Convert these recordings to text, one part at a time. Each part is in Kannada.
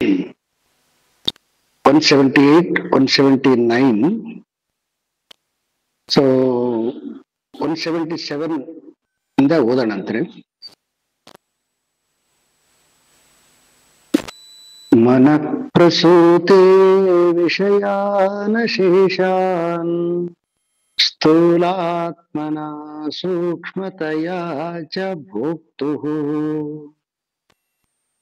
178, 179. So 177 ಇಂದ ಓದೋಣಂತ್ರಿ. ಮನಃ ಪ್ರಸೂತೆ ವಿಷಯಾನ್ ಶೇಷಾನ್ ಸ್ಥೂಲಾತ್ಮನ ಸೂಕ್ಷ್ಮತಯಾ ಚ ಭೋಕ್ತುಃ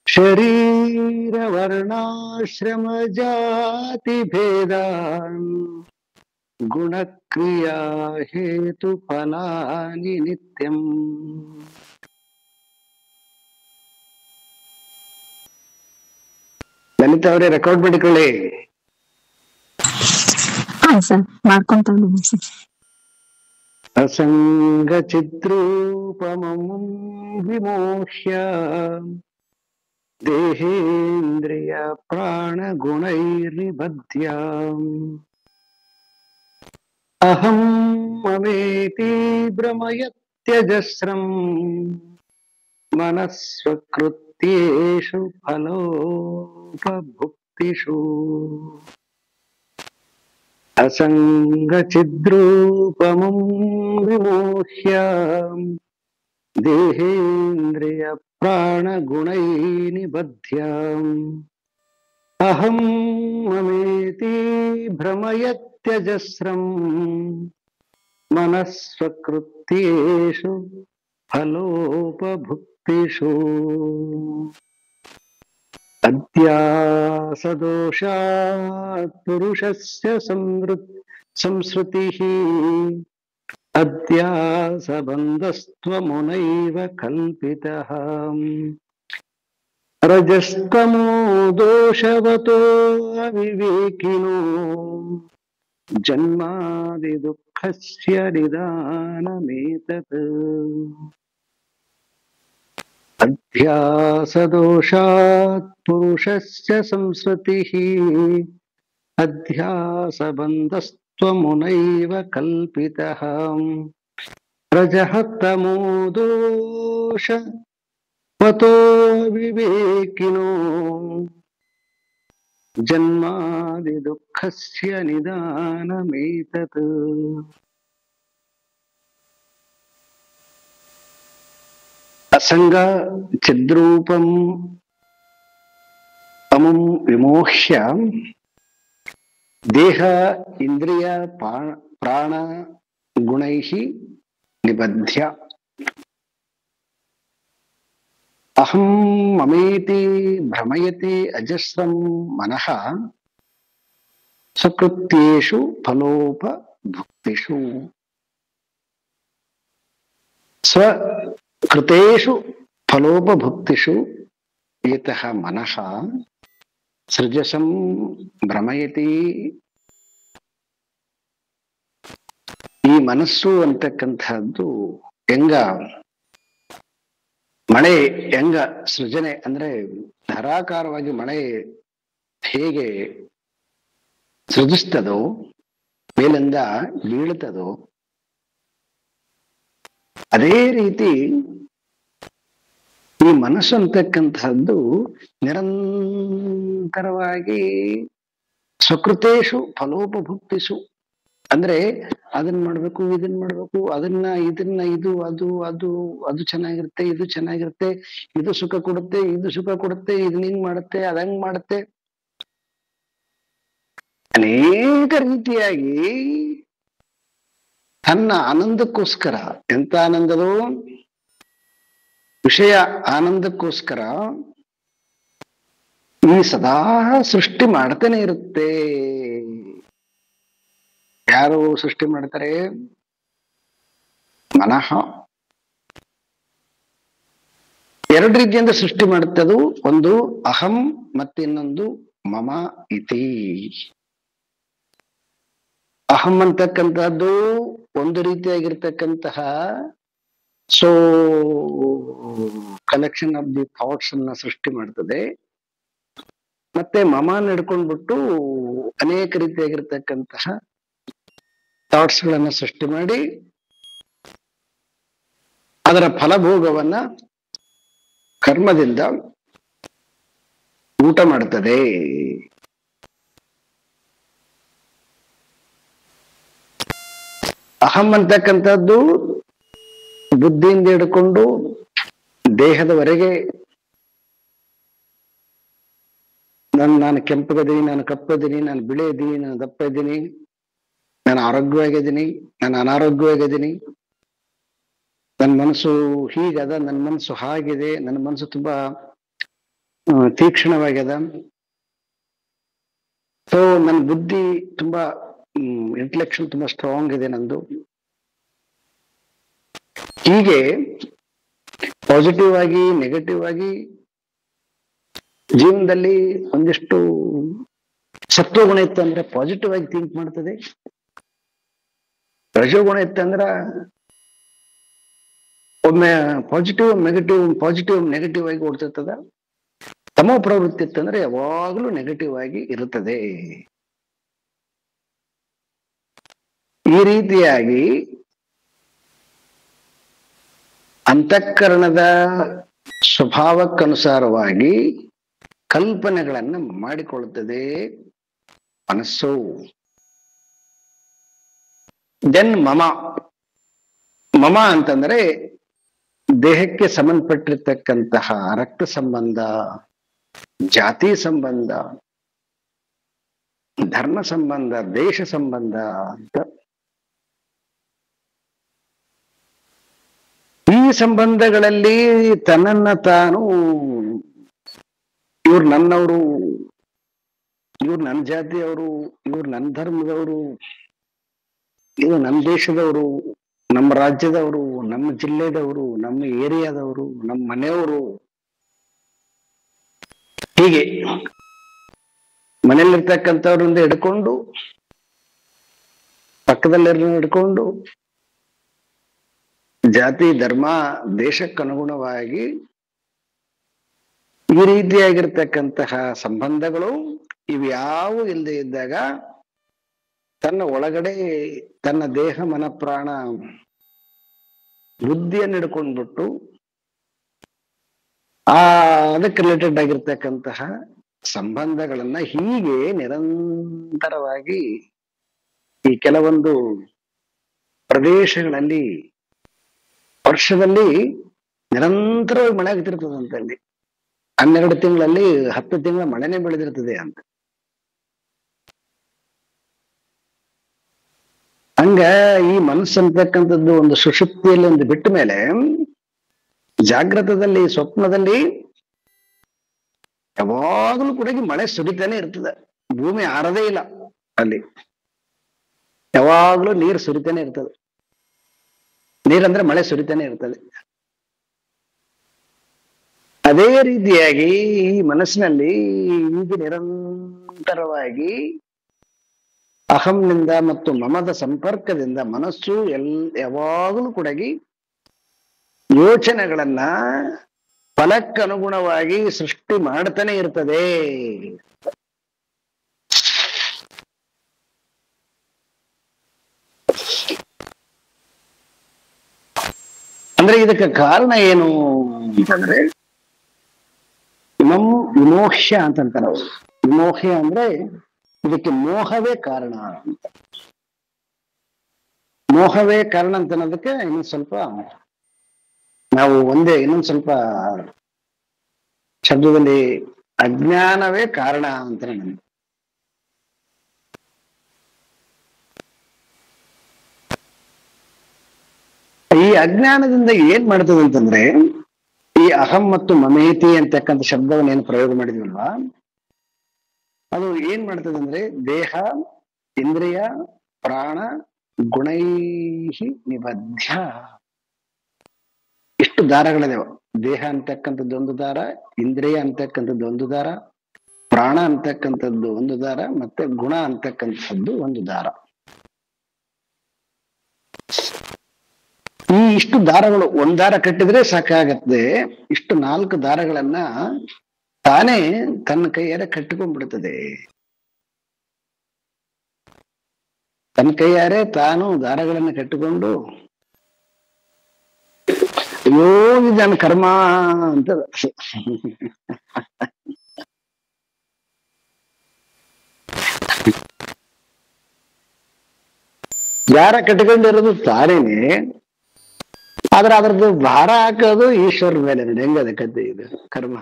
ಶರೀರ ವರ್ಣಾಶ್ರಮ ಜಾತಿ ಭೇದಾನ್ ಗುಣಕ್ರಿಯಾ ಹೇತು ಫಲಾನಿ ನಿತ್ಯಂ. ಲಲಿತಾ ಅವರೇ ರೆಕಾರ್ಡ್ ಮಾಡಿಕೊಳ್ಳಿ. ಅಸಂಗ ಚಿದ್ರೂಪಮಂ ವಿಮೋಹ್ಯ ದೇಹೇಂದ್ರಿಯ ಪ್ರಾಣ ಗುಣೈರ್ನಿಬಧ್ಯ ಅಹಂ ಮಮೇತಿ ಭ್ರಮಯತ್ಯಜಸ್ರಂ ಮನಸ್ವಕೃತ್ಯೇಷು ಫಲೋಪಭುಕ್ತಿಷು. ಅಸಂಗ ಚಿದ್ರೂಪಮಂ ವಿಮೋಹ್ಯ ದೇಹೇಂದ್ರಿಯ ಪ್ರಾಣ ಗುಣೈ ನಿಬಧ್ಯ ಅಹಂ ಮಮೇತಿ ಭ್ರಮಯತ್ಯಜಸ್ರಂ ಮನಸ್ವಕೃತ್ಯೇಷು ಫಲೋಪಭುಕ್ತಿಷು. ಅಧ್ಯಾಸದೋಷಾತ್ ಪುರುಷಸ್ಯ ಸಂಸ್ಮೃತಿಃ ಅಧ್ಯಾಸಬಂಧಸ್ತ್ವಮುನೈವ ಕಲ್ಪಿತಃ. ರಜಸ್ತಮೋ ದೋಷವತೋ ಅವಿವೇಕಿನೋ ಜನ್ಮಾದಿ ದುಃಖಸ್ಯ ನಿದಾನಮೇತತ್. ಅಧ್ಯಾಸದೋಷಾತ್ ಪುರುಷಸ್ಯ ಸಂಸ್ಮೃತಿಃ ಅಧ್ಯಾಸಬಂಧಸ್ತ್ವಮುನೈವ ಕಲ್ಪಿತಃ. ರಜಃ ತಮೋ ದೋಷವತೋ ವಿವೇಕಿನೋ ಜನ್ಮಾದಿ ದುಃಖಸ್ಯ ನಿದಾನಮೇತತ್. ಅಸಂಗ ಚಿದ್ರೂಪಂ ಅಮಂ ವಿಮೋಹ್ಯ ದೇಹ ಇಂದ್ರಿಯ ಪ್ರಾಣ ಗುಣೈಃ ನಿಬಧ್ಯ ಅಹಂ ಮಮೇತಿ ಭ್ರಮಯತೆ ಅಜಸ್ರಂ ಮನಃ ಸ್ವಕೃತ್ಯೇಷು ಫಲೋಪಭುಕ್ತಿಷು. ಸ್ವಕೃತೇಷು ಫಲೋಪಭುಕ್ತಿಷು ಏತಃ ಮನಃ ಸೃಜಸಂ ಭ್ರಮಯತಿ. ಈ ಮನಸ್ಸು ಅಂತಕ್ಕಂಥದ್ದು ಹೆಂಗ ಮಳೆ ಹೆಂಗ ಸೃಜನೆ ಅಂದ್ರೆ ಧಾರಾಕಾರವಾಗಿ ಮಳೆ ಹೇಗೆ ಸೃಜಿಸ್ತದೋ ಮೇಲಿಂದ ಬೀಳುತ್ತದೋ ಅದೇ ರೀತಿ ಈ ಮನಸ್ಸು ಅಂತಕ್ಕಂಥದ್ದು ನಿರಂತರವಾಗಿ ಸ್ವಕೃತೇಷು ಫಲೋಪಭುಕ್ತಿಸು ಅಂದ್ರೆ ಅದನ್ನ ಮಾಡ್ಬೇಕು ಇದನ್ನ ಮಾಡ್ಬೇಕು ಅದನ್ನ ಇದನ್ನ ಇದು ಅದು ಅದು ಅದು ಚೆನ್ನಾಗಿರುತ್ತೆ ಇದು ಚೆನ್ನಾಗಿರುತ್ತೆ ಇದು ಸುಖ ಕೊಡುತ್ತೆ ಇದು ಸುಖ ಕೊಡುತ್ತೆ ಇದನ್ನ ಹಿಂಗ್ ಮಾಡುತ್ತೆ ಅದಂಗ್ ಮಾಡುತ್ತೆ ಅನೇಕ ರೀತಿಯಾಗಿ ತನ್ನ ಆನಂದಕ್ಕೋಸ್ಕರ ಎಂತ ಆನಂದದು ವಿಷಯ ಆನಂದಕ್ಕೋಸ್ಕರ ಈ ಸದಾ ಸೃಷ್ಟಿ ಮಾಡ್ತಾನೆ ಇರುತ್ತೆ. ಯಾರು ಸೃಷ್ಟಿ ಮಾಡ್ತಾರೆ? ಮನಃ. ಎರಡು ರೀತಿಯಿಂದ ಸೃಷ್ಟಿ ಮಾಡುತ್ತದು. ಒಂದು ಅಹಂ ಮತ್ತಿನ್ನೊಂದು ಮಮ ಇತಿ. ಅಹಂ ಅಂತಕ್ಕಂಥದ್ದು ಒಂದು ರೀತಿಯಾಗಿರ್ತಕ್ಕಂತಹ ಕಲೆಕ್ಷನ್ ಆಫ್ ದಿ ಥಾಟ್ಸ್ ಅನ್ನ ಸೃಷ್ಟಿ ಮಾಡ್ತದೆ. ಮತ್ತೆ ಮಮ ನಡ್ಕೊಂಡ್ಬಿಟ್ಟು ಅನೇಕ ರೀತಿಯಾಗಿರ್ತಕ್ಕಂತಹ ಥಾಟ್ಸ್ ಗಳನ್ನ ಸೃಷ್ಟಿ ಮಾಡಿ ಅದರ ಫಲಭೋಗವನ್ನ ಕರ್ಮದಿಂದ ಊಟ ಮಾಡುತ್ತದೆ. ಅಹಂ ಅಂತಕ್ಕಂಥದ್ದು ಬುದ್ಧಿಯಿಂದ ಹಿಡ್ಕೊಂಡು ದೇಹದವರೆಗೆ ನಾನು ಕೆಂಪಗದೀನಿ, ನಾನು ಕಪ್ಪದೀನಿ, ನಾನು ಬಿಳಿ ಇದ್ದೀನಿ, ನಾನು ದಪ್ಪ ಇದ್ದೀನಿ, ನಾನು ಆರೋಗ್ಯವಾಗಿದ್ದೀನಿ, ನಾನು ಅನಾರೋಗ್ಯವಾಗಿದ್ದೀನಿ, ನನ್ನ ಮನಸ್ಸು ಹೀಗದ, ನನ್ನ ಮನಸ್ಸು ಹಾಗಿದೆ, ನನ್ನ ಮನಸ್ಸು ತುಂಬಾ ತೀಕ್ಷ್ಣವಾಗ್ಯದ, ಸೊ ನನ್ನ ಬುದ್ಧಿ ತುಂಬಾ ಇಂಟೆಲೆಕ್ಷನ್ ತುಂಬಾ ಸ್ಟ್ರಾಂಗ್ ಇದೆ ನಂದು. ಹೀಗೆ ಪಾಸಿಟಿವ್ ಆಗಿ ನೆಗೆಟಿವ್ ಆಗಿ ಜೀವನದಲ್ಲಿ ಒಂದಿಷ್ಟು ಸತ್ವಗುಣ ಇತ್ತು ಅಂದ್ರೆ ಪಾಸಿಟಿವ್ ಆಗಿ ಥಿಂಕ್ ಮಾಡ್ತದೆ. ರಜೋಗುಣ ಇತ್ತಂದ್ರ ಒಮ್ಮೆ ಪಾಸಿಟಿವ್ ನೆಗೆಟಿವ್ ಆಗಿ ಓಡ್ತಿರ್ತದ. ತಮೋ ಪ್ರವೃತ್ತಿ ಇತ್ತಂದ್ರೆ ಯಾವಾಗ್ಲೂ ನೆಗೆಟಿವ್ ಆಗಿ ಇರುತ್ತದೆ. ಈ ರೀತಿಯಾಗಿ ಅಂತಃಕರಣದ ಸ್ವಭಾವಕ್ಕನುಸಾರವಾಗಿ ಕಲ್ಪನೆಗಳನ್ನ ಮಾಡಿಕೊಳ್ಳುತ್ತದೆ ಮನಸ್ಸು. ದೆನ್ ಮಮ ಅಂತಂದ್ರೆ ದೇಹಕ್ಕೆ ಸಂಬಂಧಪಟ್ಟಿರ್ತಕ್ಕಂತಹ ರಕ್ತ ಸಂಬಂಧ, ಜಾತಿ ಸಂಬಂಧ, ಧರ್ಮ ಸಂಬಂಧ, ದೇಶ ಸಂಬಂಧ ಅಂತ ಈ ಸಂಬಂಧಗಳಲ್ಲಿ ತನ್ನನ್ನ ತಾನು ಇವ್ರು ನನ್ನವರು, ಇವ್ರು ನನ್ನ ಜಾತಿಯವರು, ಇವ್ರು ನನ್ನ ಧರ್ಮದವರು, ಇವ್ರು ನಮ್ಮ ದೇಶದವರು, ನಮ್ಮ ರಾಜ್ಯದವರು, ನಮ್ಮ ಜಿಲ್ಲೆದವರು, ನಮ್ಮ ಏರಿಯಾದವರು, ನಮ್ಮ ಮನೆಯವರು, ಹೀಗೆ ಮನೆಯಲ್ಲಿರ್ತಕ್ಕಂಥವ್ರಿಂದ ಹಿಡ್ಕೊಂಡು ಪಕ್ಕದಲ್ಲಿರೋ ಹಿಡ್ಕೊಂಡು ಜಾತಿ, ಧರ್ಮ, ದೇಶಕ್ಕನುಗುಣವಾಗಿ ಈ ರೀತಿಯಾಗಿರ್ತಕ್ಕಂತಹ ಸಂಬಂಧಗಳು ಇವ್ಯಾವು ಇಲ್ಲದೆ ಇದ್ದಾಗ ತನ್ನ ಒಳಗಡೆ ತನ್ನ ದೇಹ, ಮನ, ಪ್ರಾಣ, ಬುದ್ಧಿಯನ್ನು ಹಿಡ್ಕೊಂಡ್ಬಿಟ್ಟು ಅದಕ್ಕೆ ರಿಲೇಟೆಡ್ ಆಗಿರ್ತಕ್ಕಂತಹ ಸಂಬಂಧಗಳನ್ನ ಹೀಗೆ ನಿರಂತರವಾಗಿ ಈ ಕೆಲವೊಂದು ಪ್ರದೇಶಗಳಲ್ಲಿ ವರ್ಷದಲ್ಲಿ ನಿರಂತರವಾಗಿ ಮಳೆ ಆಗ್ತಿರ್ತದಂತೆ. ಅಲ್ಲಿ 12 ತಿಂಗಳಲ್ಲಿ 10 ತಿಂಗಳ ಮಳೆನೇ ಬೆಳೆದಿರ್ತದೆ ಅಂತ. ಹಂಗ ಈ ಮನಸ್ಸು ಅಂತಕ್ಕಂಥದ್ದು ಒಂದು ಸುಷುಪ್ತಿಯಲ್ಲಿ ಒಂದು ಬಿಟ್ಟ ಮೇಲೆ ಜಾಗೃತದಲ್ಲಿ, ಸ್ವಪ್ನದಲ್ಲಿ ಯಾವಾಗಲೂ ಕೂಡ ಮಳೆ ಸುರಿತಾನೆ ಇರ್ತದೆ. ಭೂಮಿ ಆರದೇ ಇಲ್ಲ, ಅಲ್ಲಿ ಯಾವಾಗ್ಲೂ ನೀರು ಸುರಿತಾನೆ ಇರ್ತದೆ. ನೀರಂದ್ರೆ ಮಳೆ ಸುರಿತಾನೆ ಇರ್ತದೆ. ಅದೇ ರೀತಿಯಾಗಿ ಈ ಮನಸ್ಸಿನಲ್ಲಿ ಈಗ ನಿರಂತರವಾಗಿ ಅಹಂನಿಂದ ಮತ್ತು ಮಮದ ಸಂಪರ್ಕದಿಂದ ಮನಸ್ಸು ಯಾವಾಗಲೂ ಕೂಡ ಯೋಚನೆಗಳನ್ನ ಫಲಕ್ಕನುಗುಣವಾಗಿ ಸೃಷ್ಟಿ ಮಾಡ್ತಾನೆ ಇರ್ತದೆ. ಅಂದ್ರೆ ಇದಕ್ಕೆ ಕಾರಣ ಏನು ಅಂತಂದ್ರೆ ವಿಮೋಹ್ಯ ಅಂತಂತಾರೆ ಅವರು. ವಿಮೋಹ್ಯ ಅಂದ್ರೆ ಇದಕ್ಕೆ ಮೋಹವೇ ಕಾರಣ ಅಂತ. ಮೋಹವೇ ಕಾರಣ ಅಂತ ಅನ್ನೋದಕ್ಕೆ ಇನ್ನೊಂದು ಸ್ವಲ್ಪ ನಾವು ಇನ್ನೊಂದು ಸ್ವಲ್ಪ ಶಬ್ದದಲ್ಲಿ ಅಜ್ಞಾನವೇ ಕಾರಣ ಅಂತ ನನಗೆ. ಈ ಅಜ್ಞಾನದಿಂದ ಏನ್ ಮಾಡ್ತದೆ ಅಂತಂದ್ರೆ ಈ ಅಹಂ ಮತ್ತು ಮಮೇತಿ ಅಂತಕ್ಕಂಥ ಶಬ್ದವನ್ನು ಏನು ಪ್ರಯೋಗ ಮಾಡಿದ್ವಲ್ವಾ, ಅದು ಏನ್ ಮಾಡ್ತದೆ ಅಂದ್ರೆ ದೇಹ, ಇಂದ್ರಿಯ, ಪ್ರಾಣ, ಗುಣೈಹಿ ನಿಬದ್ಧ, ಇಷ್ಟು ದಾರಗಳಿದಾವೆ. ದೇಹ ಅಂತಕ್ಕಂಥದ್ದು ಒಂದು ದಾರ, ಇಂದ್ರಿಯ ಅಂತಕ್ಕಂಥದ್ದು ಒಂದು ದಾರ, ಪ್ರಾಣ ಅಂತಕ್ಕಂಥದ್ದು ಒಂದು ದಾರ, ಮತ್ತೆ ಗುಣ ಅಂತಕ್ಕಂಥದ್ದು ಒಂದು ದಾರ. ಈ ಇಷ್ಟು ದಾರಗಳು, ಒಂದ್ ದಾರ ಕಟ್ಟಿದ್ರೆ ಸಾಕಾಗತ್ತೆ. ಇಷ್ಟು 4 ದಾರಗಳನ್ನ ತಾನೇ ತನ್ನ ಕೈಯಾರೆ ಕಟ್ಟಿಕೊಂಡ್ಬಿಡ್ತದೆ. ತನ್ನ ಕೈಯಾರೆ ತಾನು ದಾರಗಳನ್ನ ಕಟ್ಟಿಕೊಂಡು ಅಯ್ಯೋ ಇದು ನನ್ನ ಕರ್ಮ ಅಂತ ದಾರ ಕಟ್ಕೊಂಡಿರೋದು ತಾನೇನೆ, ಆದ್ರೆ ಅದ್ರದ್ದು ಭಾರ ಹಾಕೋದು ಈಶ್ವರ ಮೇಲೆ. ಹೆಂಗದ ಕತೆ ಇದು ಕರ್ಮ.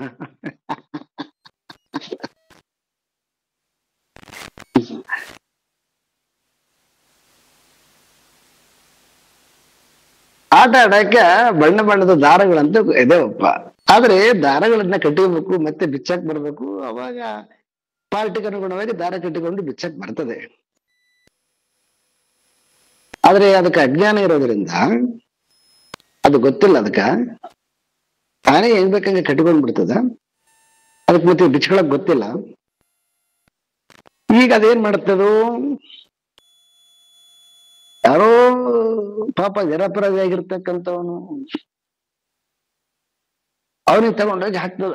ಆಟ ಆಡಕ್ಕೆ ಬಣ್ಣ ಬಣ್ಣದ ದಾರಗಳಂತೂ ಇದೇವಪ್ಪ. ಆದ್ರೆ ದಾರಗಳನ್ನ ಕಟ್ಟಿಬೇಕು, ಮತ್ತೆ ಬಿಚ್ಚಕ್ ಬರ್ಬೇಕು. ಅವಾಗ ಪಾರ್ಟಿಗೆ ಅನುಗುಣವಾಗಿ ದಾರ ಕಟ್ಟಿಕೊಂಡು ಬಿಚ್ಚಕ್ ಬರ್ತದೆ. ಆದ್ರೆ ಅದಕ್ಕೆ ಅಜ್ಞಾನ ಇರೋದ್ರಿಂದ ಅದು ಗೊತ್ತಿಲ್ಲ. ಅದಕ್ಕ ತಾನೇ ಹೆಂಗ್ ಬೇಕಂಗೆ ಕಟ್ಟಿಕೊಂಡ್ ಬಿಡ್ತದ. ಅದಕ್ಕೆ ಮತ್ತೆ ಬಿಚ್ಕೊಳಕ್ ಗೊತ್ತಿಲ್ಲ. ಈಗ ಅದೇನ್ ಮಾಡ್ತದೋ, ಯಾರೋ ಪಾಪ ನಿರಪರಾಧಿ ಆಗಿರ್ತಕ್ಕಂಥವನು ಅವನಿಗೆ ತಗೊಂಡೋಗಿ ಹಾಕ್ತದ.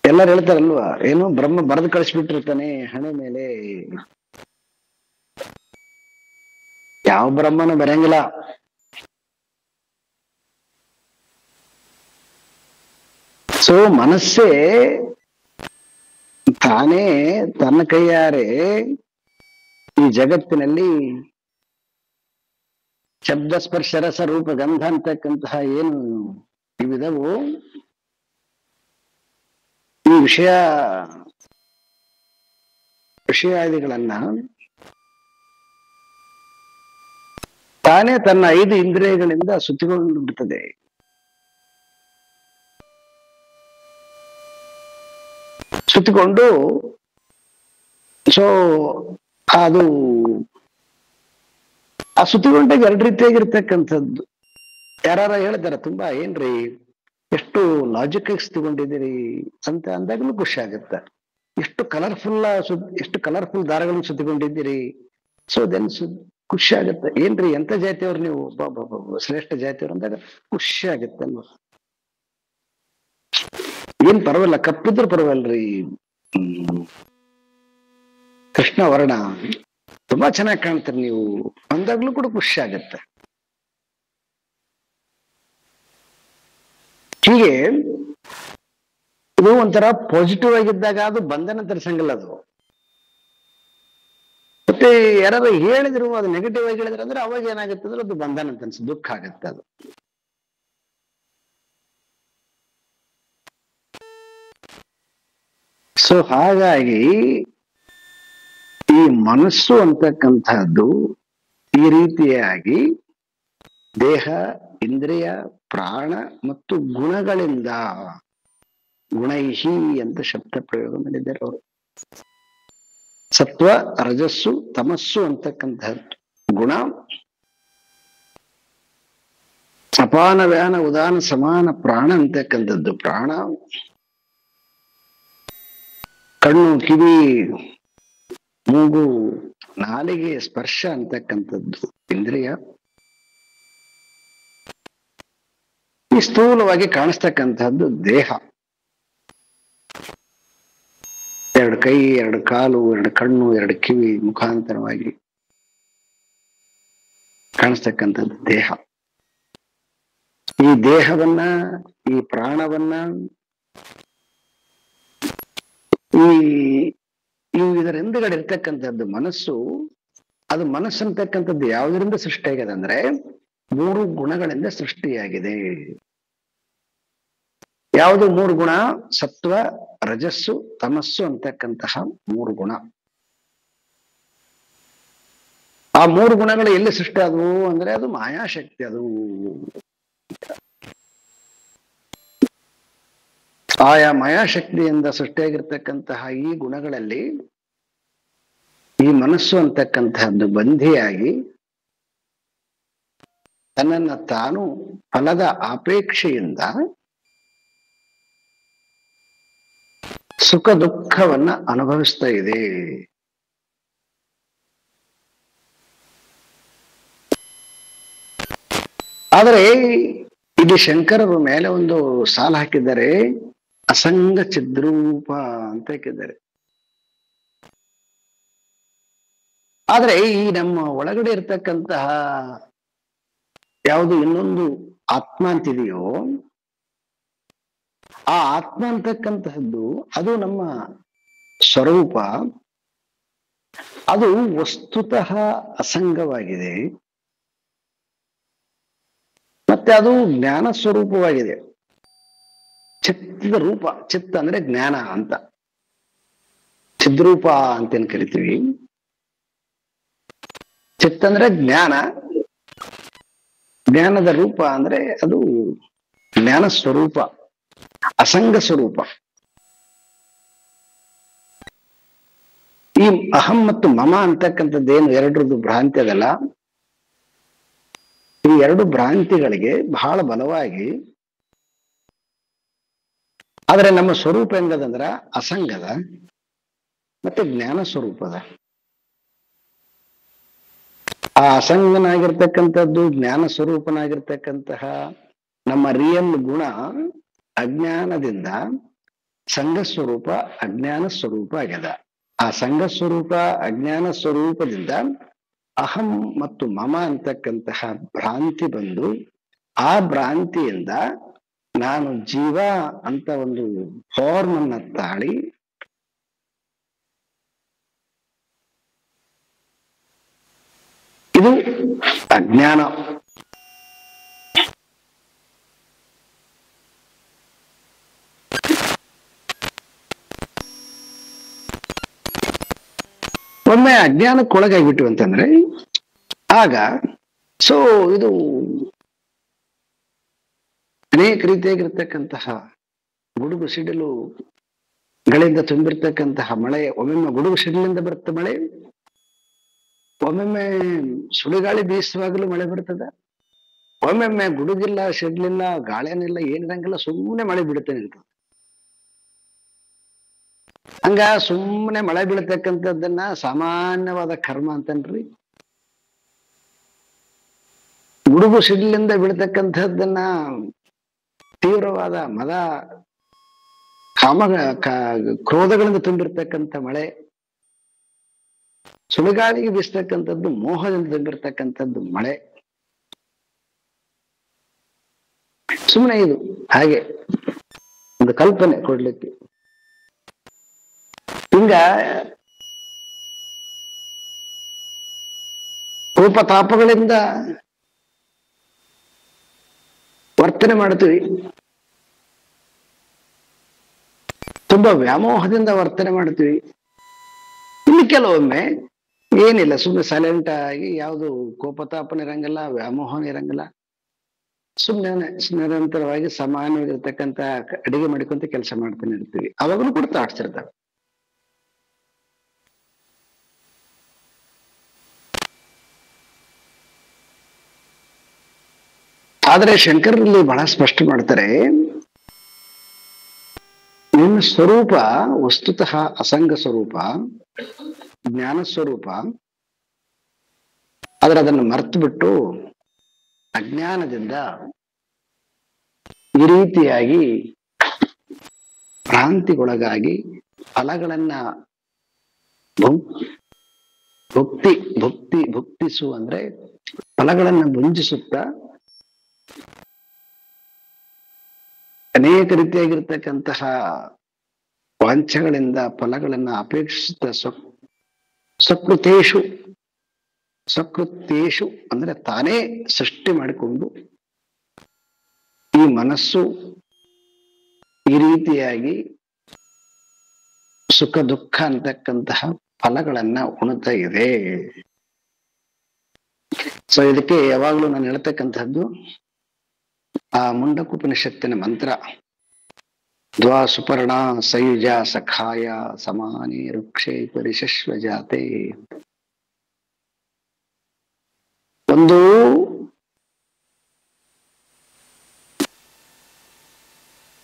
ಎಲ್ಲರೂ ಹೇಳ್ತಾರಲ್ವಾ, ಏನು ಬ್ರಹ್ಮ ಬರೆದು ಕಳಿಸ್ಬಿಟ್ಟಿರ್ತಾನೆ ಹಣೆ ಮೇಲೆ. ಯಾವ ಬ್ರಹ್ಮನು ಬರಂಗಿಲ್ಲ. ಸೊ ಮನಸ್ಸೇ ತಾನೇ ತನ್ನ ಕೈಯಾರೆ ಈ ಜಗತ್ತಿನಲ್ಲಿ ಶಬ್ದ ಸ್ಪರ್ಶ ರಸ ರೂಪ ಗಂಧ ಅಂತಕ್ಕಂತಹ ಏನು ಇವಿದವು, ಈ ವಿಷಯಾದಿಗಳನ್ನ ತಾನೇ ತನ್ನ 5 ಇಂದ್ರಿಯಗಳಿಂದ ಸುತ್ತಿಕೊಂಡು ಬಿಡ್ತದೆ. ಸುತ್ತಿಕೊಂಡು ಸೊ ಅದು ಆ ಸುತ್ತಿಕೊಂಡಾಗ 2 ರೀತಿಯಾಗಿರ್ತಕ್ಕಂಥದ್ದು. ಯಾರು ಹೇಳ್ತಾರ, ತುಂಬಾ ಏನ್ರಿ ಎಷ್ಟು ಲಾಜಿಕ್ ಆಗಿ ಸುತ್ತಿಕೊಂಡಿದ್ದೀರಿ ಅಂತ ಅಂದಾಗಲೂ ಖುಷಿ ಆಗುತ್ತೆ. ಎಷ್ಟು ಕಲರ್ಫುಲ್ ದಾರಗಳನ್ನು ಸುತ್ತಿಕೊಂಡಿದ್ದೀರಿ. ಸೊ ದೆನ್ ಖುಷಿ ಆಗುತ್ತೆ. ಏನ್ರಿ ಎಂತ ಜಾತಿಯವ್ರು ನೀವು, ಶ್ರೇಷ್ಠ ಜಾತಿಯವ್ರು ಅಂದಾಗ ಖುಷಿ ಆಗುತ್ತೆ ಅಲ್ವಾ. ಏನ್ ಪರವಾಗಿಲ್ಲ, ಕಪ್ಪಿದ್ರು ಪರವಾಗಿಲ್ರಿ, ಕೃಷ್ಣ ವರ್ಣ ತುಂಬಾ ಚೆನ್ನಾಗಿ ಕಾಣ್ತೀರಿ ನೀವು ಅಂದಾಗ್ಲೂ ಕೂಡ ಖುಷಿ ಆಗತ್ತೆ. ಹೀಗೆ ಇದು ಒಂಥರ ಪಾಸಿಟಿವ್ ಆಗಿದ್ದಾಗ ಅದು ಬಂಧನ ತರಿಸಂಗಿಲ್ಲ. ಅದು ಮತ್ತೆ ಯಾರು ಹೇಳಿದ್ರು ಅದು ನೆಗೆಟಿವ್ ಆಗಿ ಹೇಳಿದ್ರು ಅಂದ್ರೆ ಅವಾಗ ಏನಾಗುತ್ತೆ ಅಂದ್ರೆ ಅದು ಬಂಧನ ಅಂತ ಅನ್ಸುತ್ತೆ, ದುಃಖ ಆಗತ್ತೆ ಅದು. ಸೊ ಹಾಗಾಗಿ ಈ ಮನಸ್ಸು ಅಂತಕ್ಕಂಥದ್ದು ಈ ರೀತಿಯಾಗಿ ದೇಹ, ಇಂದ್ರಿಯ, ಪ್ರಾಣ ಮತ್ತು ಗುಣಗಳಿಂದ, ಗುಣೈಹಿ ಅಂತ ಶಬ್ದ ಪ್ರಯೋಗ ಮಾಡಿದ್ದಾರೆ ಅವರು. ಸತ್ವ, ರಜಸ್ಸು, ತಮಸ್ಸು ಅಂತಕ್ಕಂಥದ್ದು ಗುಣ. ಅಪಾನ ವ್ಯಾನ ಉದಾನ ಸಮಾನ ಪ್ರಾಣ ಅಂತಕ್ಕಂಥದ್ದು ಪ್ರಾಣ. ಕಣ್ಣು, ಕಿವಿ, ಮೂಗು, ನಾಲಿಗೆ, ಸ್ಪರ್ಶ ಅಂತಕ್ಕಂಥದ್ದು ಇಂದ್ರಿಯ. ಈ ಸ್ಥೂಲವಾಗಿ ಕಾಣಿಸ್ತಕ್ಕಂಥದ್ದು ದೇಹ. 2 ಕೈ, 2 ಕಾಲು, 2 ಕಣ್ಣು, 2 ಕಿವಿ ಮುಖಾಂತರವಾಗಿ ಕಾಣಿಸ್ತಕ್ಕಂಥದ್ದು ದೇಹ. ಈ ದೇಹವನ್ನ, ಈ ಪ್ರಾಣವನ್ನ, ಇದರ ಹಿಂದುಗಡೆ ಇರ್ತಕ್ಕಂಥದ್ದು ಮನಸ್ಸು. ಅದು ಮನಸ್ಸು ಅಂತಕ್ಕಂಥದ್ದು ಯಾವುದರಿಂದ ಸೃಷ್ಟಿಯಾಗಿದೆ ಅಂದ್ರೆ 3 ಗುಣಗಳಿಂದ ಸೃಷ್ಟಿಯಾಗಿದೆ. ಯಾವುದು 3 ಗುಣ? ಸತ್ವ, ರಜಸ್ಸು, ತಮಸ್ಸು ಅಂತಕ್ಕಂತಹ 3 ಗುಣ. ಆ 3 ಗುಣಗಳು ಎಲ್ಲಿ ಸೃಷ್ಟಿ ಆದವು ಅಂದ್ರೆ ಅದು ಮಾಯಾಶಕ್ತಿ. ಅದು ಆಯಾ ಮಾಯಾಶಕ್ತಿಯಿಂದ ಸೃಷ್ಟಿಯಾಗಿರ್ತಕ್ಕಂತಹ ಈ ಗುಣಗಳಲ್ಲಿ ಈ ಮನಸ್ಸು ಅಂತಕ್ಕಂತಹದ್ದು ಬಂಧಿಯಾಗಿ ತನ್ನನ್ನ ತಾನು ಫಲದ ಅಪೇಕ್ಷೆಯಿಂದ ಸುಖ ದುಃಖವನ್ನ ಅನುಭವಿಸ್ತಾ ಇದೆ. ಆದರೆ ಇಲ್ಲಿ ಶಂಕರರು ಮೇಲೆ ಒಂದು ಸಾಲ ಹಾಕಿದ್ದಾರೆ, ಅಸಂಗ ಚಿದ್ರೂಪ ಅಂತ ಹಾಕಿದ್ದಾರೆ. ಆದ್ರೆ ಈ ನಮ್ಮ ಒಳಗಡೆ ಇರ್ತಕ್ಕಂತಹ ಯಾವುದು ಇನ್ನೊಂದು ಆತ್ಮ ಅಂತಿದೆಯೋ, ಆ ಆತ್ಮ ಅಂತಕ್ಕಂತಹದ್ದು ಅದು ನಮ್ಮ ಸ್ವರೂಪ ಅದು ವಸ್ತುತಃ ಅಸಂಗವಾಗಿದೆ, ಮತ್ತೆ ಅದು ಜ್ಞಾನ ಸ್ವರೂಪವಾಗಿದೆ. ಚಿತ್ತದ ರೂಪ, ಚಿತ್ತ ಅಂದ್ರೆ ಜ್ಞಾನ ಅಂತ, ಚಿದ್ರೂಪ ಅಂತೇನ್ ಕರಿತೀವಿ. ಚಿತ್ತ ಅಂದ್ರೆ ಜ್ಞಾನ, ಜ್ಞಾನದ ರೂಪ ಅಂದ್ರೆ ಅದು ಜ್ಞಾನ ಸ್ವರೂಪ, ಅಸಂಗ ಸ್ವರೂಪ. ಈ ಅಹಂ ಮತ್ತು ಮಮ ಅಂತಕ್ಕಂಥದ್ದೇನು ಎರಡರದ್ದು ಭ್ರಾಂತಿ ಅದಲ್ಲ, ಈ ಎರಡು ಭ್ರಾಂತಿಗಳಿಗೆ ಬಹಳ ಬಲವಾಗಿ, ಆದ್ರೆ ನಮ್ಮ ಸ್ವರೂಪ ಹೆಂಗದಂದ್ರ ಅಸಂಗದ ಮತ್ತೆ ಜ್ಞಾನ ಸ್ವರೂಪದ. ಆ ಅಸಂಗನಾಗಿರ್ತಕ್ಕಂಥದ್ದು ಜ್ಞಾನ ಸ್ವರೂಪನಾಗಿರ್ತಕ್ಕಂತಹ ನಮ್ಮ ರಿಯಲ್ ಗುಣ ಅಜ್ಞಾನದಿಂದ ಸಂಘ ಸ್ವರೂಪ ಅಜ್ಞಾನ ಸ್ವರೂಪ ಆಗ್ಯದ. ಆ ಸಂಘ ಸ್ವರೂಪ ಅಜ್ಞಾನ ಸ್ವರೂಪದಿಂದ ಅಹಂ ಮತ್ತು ಮಮ ಅಂತಕ್ಕಂತಹ ಭ್ರಾಂತಿ ಬಂದು, ಆ ಭ್ರಾಂತಿಯಿಂದ ನಾನು ಜೀವ ಅಂತ ಒಂದು ಫಾರ್ಮ್ ಅನ್ನ ತಾಳಿ ಇದು ಅಜ್ಞಾನ. ಒಮ್ಮೆ ಅಜ್ಞಾನಕ್ಕೊಳಗಾಗ್ಬಿಟ್ಟು ಅಂತಂದ್ರೆ ಆಗ ಸೊ ಇದು ಅನೇಕ ರೀತಿಯಾಗಿರ್ತಕ್ಕಂತಹ ಗುಡುಗು ಸಿಡಿಲುಗಳಿಂದ ತುಂಬಿರ್ತಕ್ಕಂತಹ ಮಳೆ, ಒಮ್ಮೊಮ್ಮೆ ಗುಡುಗು ಸಿಡಿಲಿಂದ ಬರುತ್ತೆ ಮಳೆ, ಒಮ್ಮೊಮ್ಮೆ ಸುಳಿಗಾಳಿ ಬೀಸುವಾಗಲೂ ಮಳೆ ಬರ್ತದ, ಒಮ್ಮೊಮ್ಮೆ ಗುಡುಗಿಲ್ಲ ಸಿಡ್ಲಿಲ್ಲ ಗಾಳಿಯನ್ನಿಲ್ಲ ಏನಿರಂಗಿಲ್ಲ, ಸುಮ್ಮನೆ ಮಳೆ ಬಿಡುತ್ತೆ ನಿಲ್ತದೆ. ಹಂಗ ಸುಮ್ಮನೆ ಮಳೆ ಬೀಳ್ತಕ್ಕಂಥದ್ದನ್ನ ಸಾಮಾನ್ಯವಾದ ಕರ್ಮ ಅಂತನ್ರಿ. ಗುಡುಗು ಸಿಡ್ಲಿಂದ ಬೀಳ್ತಕ್ಕಂಥದ್ದನ್ನ ತೀವ್ರವಾದ ಮದ ಕ್ರೋಧಗಳಿಂದ ತುಂಬಿರ್ತಕ್ಕಂಥ ಮಳೆ, ಸುಳಿಗಾಳಿಗೆ ಬೀಸ್ತಕ್ಕಂಥದ್ದು ಮೋಹದಿಂದ ತುಂಬಿರ್ತಕ್ಕಂಥದ್ದು ಮಳೆ. ಸುಮ್ಮನೆ ಇದು ಹಾಗೆ ಒಂದು ಕಲ್ಪನೆ ಕೊಡ್ಲಿಕ್ಕೆ. ಹಿಂಗ ಕೋಪತಾಪಗಳಿಂದ ವರ್ತನೆ ಮಾಡ್ತೀವಿ, ತುಂಬಾ ವ್ಯಾಮೋಹದಿಂದ ವರ್ತನೆ ಮಾಡ್ತೀವಿ. ಇನ್ನು ಕೆಲವೊಮ್ಮೆ ಏನಿಲ್ಲ, ಸುಮ್ಮನೆ ಸೈಲೆಂಟ್ ಆಗಿ ಯಾವುದು ಕೋಪತಾಪನ ಇರಂಗಿಲ್ಲ, ವ್ಯಾಮೋಹನ ಇರಂಗಿಲ್ಲ, ಸುಮ್ಮನೆ ನಿರಂತರವಾಗಿ ಸಾಮಾನ್ಯವಾಗಿರ್ತಕ್ಕಂಥ ಅಡಿಗೆ ಮಾಡಿಕೊಂತ ಕೆಲಸ ಮಾಡ್ತಾನೆ ಇರ್ತೀವಿ. ಅವಾಗಲೂ ಕೂಡ ಥಾಟ್ಸ್ ಇರ್ತಾವೆ. ಆದ್ರೆ ಶಂಕರಲ್ಲಿ ಬಹಳ ಸ್ಪಷ್ಟ ಮಾಡ್ತಾರೆ, ನಿನ್ನ ಸ್ವರೂಪ ವಸ್ತುತಃ ಅಸಂಗ ಸ್ವರೂಪ, ಜ್ಞಾನ ಸ್ವರೂಪ. ಆದ್ರೆ ಅದನ್ನು ಮರ್ತು ಬಿಟ್ಟು ಅಜ್ಞಾನದಿಂದ ಈ ರೀತಿಯಾಗಿ ಭ್ರಾಂತಿಗೊಳಗಾಗಿ ಫಲಗಳನ್ನ ಭುಕ್ತಿಸು ಅಂದ್ರೆ ಫಲಗಳನ್ನ ಭುಂಜಿಸುತ್ತಾ ಅನೇಕ ರೀತಿಯಾಗಿರ್ತಕ್ಕಂತಹ ವಾಂಛೆಗಳಿಂದ ಫಲಗಳನ್ನ ಅಪೇಕ್ಷಿಸುತ್ತ ಸಕೃತೇಶು ಅಂದ್ರೆ ತಾನೇ ಸೃಷ್ಟಿ ಮಾಡಿಕೊಂಡು ಈ ಮನಸ್ಸು ಈ ರೀತಿಯಾಗಿ ಸುಖ ದುಃಖ ಅಂತಕ್ಕಂತಹ ಫಲಗಳನ್ನ ಉಣ್ತಾ ಇದೆ. ಸೊ ಇದಕ್ಕೆ ಯಾವಾಗಲೂ ನಾನು ಹೇಳ್ತಕ್ಕಂಥದ್ದು ಆ ಮುಂಡಕೋಪನಿಷತ್ತಿನ ಮಂತ್ರ, ದ್ವಾ ಸುಪರ್ಣ ಸಯುಜ ಸಖಾಯ ಸಮಾನಿ ವೃಕ್ಷೇ ಪರಿಶಶ್ವ ಜಾತೆ. ಒಂದು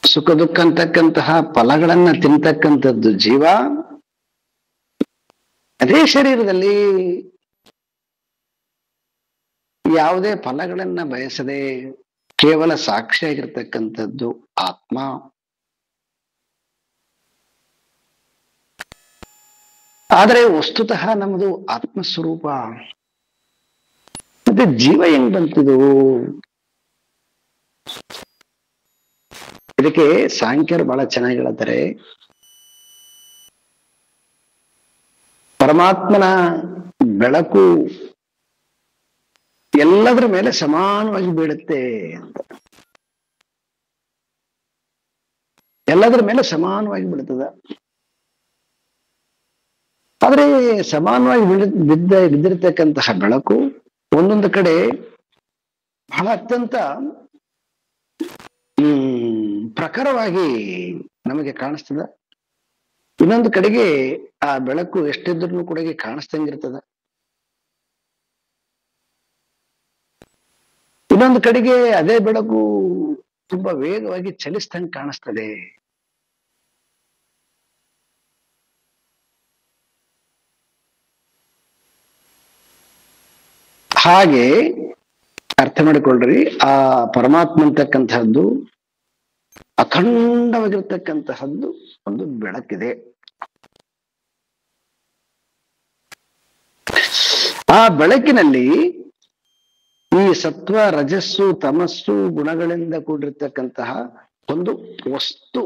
ಸುಖ ದುಃಖ ಅಂತಕ್ಕಂತಹ ಫಲಗಳನ್ನ ತಿಂತಕ್ಕಂಥದ್ದು ಜೀವ, ಅದೇ ಶರೀರದಲ್ಲಿ ಯಾವುದೇ ಫಲಗಳನ್ನ ಬಯಸದೆ ಕೇವಲ ಸಾಕ್ಷಿಯಾಗಿರ್ತಕ್ಕಂಥದ್ದು ಆತ್ಮ. ಆದರೆ ವಸ್ತುತಃ ನಮ್ಮದು ಆತ್ಮಸ್ವರೂಪ. ಮತ್ತೆ ಜೀವ ಹೆಂಗ್ ಬಂತಿದು? ಇದಕ್ಕೆ ಸಾಂಖ್ಯರು ಬಹಳ ಚೆನ್ನಾಗಿ ಹೇಳ್ತಾರೆ, ಪರಮಾತ್ಮನ ಬೆಳಕು ಎಲ್ಲದರ ಮೇಲೆ ಸಮಾನವಾಗಿ ಬೀಳುತ್ತೆ ಅಂತ. ಎಲ್ಲದರ ಮೇಲೆ ಸಮಾನವಾಗಿ ಬೀಳ್ತದ. ಆದ್ರೆ ಸಮಾನವಾಗಿ ಬಿದ್ದಿರ್ತಕ್ಕಂತಹ ಬೆಳಕು ಒಂದೊಂದು ಕಡೆ ಬಹಳ ಅತ್ಯಂತ ಪ್ರಖರವಾಗಿ ನಮಗೆ ಕಾಣಿಸ್ತದ. ಇನ್ನೊಂದು ಕಡೆಗೆ ಆ ಬೆಳಕು ಎಷ್ಟಿದ್ರೂ ಕೂಡ ಕಾಣಿಸ್ತಂಗಿರ್ತದ. ಇನ್ನೊಂದು ಕಡೆಗೆ ಅದೇ ಬೆಳಕು ತುಂಬಾ ವೇಗವಾಗಿ ಚಲಿಸ್ತಂಗೆ ಕಾಣಿಸ್ತದೆ. ಹಾಗೆ ಅರ್ಥ ಮಾಡಿಕೊಳ್ಳ್ರಿ, ಆ ಪರಮಾತ್ಮ ಅಂತಕ್ಕಂತಹದ್ದು ಅಖಂಡವಾಗಿರ್ತಕ್ಕಂತಹದ್ದು ಒಂದು ಬೆಳಕಿದೆ. ಆ ಬೆಳಕಿನಲ್ಲಿ ಈ ಸತ್ವ ರಜಸ್ಸು ತಮಸ್ಸು ಗುಣಗಳಿಂದ ಕೂಡಿರ್ತಕ್ಕಂತಹ ಒಂದು ವಸ್ತು,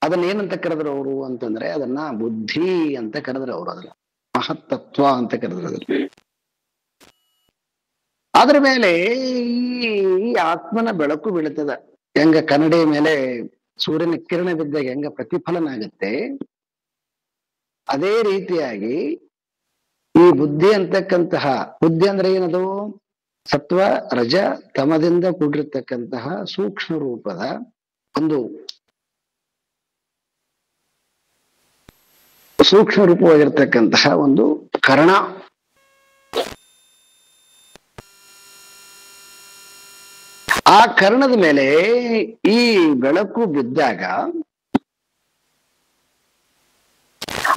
ಅದನ್ನ ಏನಂತ ಕರೆದ್ರು ಅವರು ಅಂತಂದ್ರೆ ಅದನ್ನ ಬುದ್ಧಿ ಅಂತ ಕರೆದ್ರು ಅವರು. ಅದನ್ನ ಮಹತ್ತತ್ವ ಅಂತ ಕರೆದ್ರು. ಅದನ್ನ ಅದ್ರ ಮೇಲೆ ಈ ಆತ್ಮನ ಬೆಳಕು ಬೀಳುತ್ತದ. ಹೆಂಗ ಕನ್ನಡಿ ಮೇಲೆ ಸೂರ್ಯನ ಕಿರಣ ಬಿದ್ದಾಗ ಹೆಂಗ ಪ್ರತಿಫಲನ ಆಗುತ್ತೆ, ಅದೇ ರೀತಿಯಾಗಿ ಈ ಬುದ್ಧಿ ಅಂತಕ್ಕಂತಹ, ಬುದ್ಧಿ ಅಂದ್ರೆ ಏನದು? ಸತ್ವ ರಜ ತಮದಿಂದ ಕೂಡಿರ್ತಕ್ಕಂತಹ ಸೂಕ್ಷ್ಮ ರೂಪದ ಒಂದು ಸೂಕ್ಷ್ಮ ರೂಪವಾಗಿರ್ತಕ್ಕಂತಹ ಒಂದು ಕರ್ಣ. ಆ ಕರ್ಣದ ಮೇಲೆ ಈ ಬೆಳಕು ಬಿದ್ದಾಗ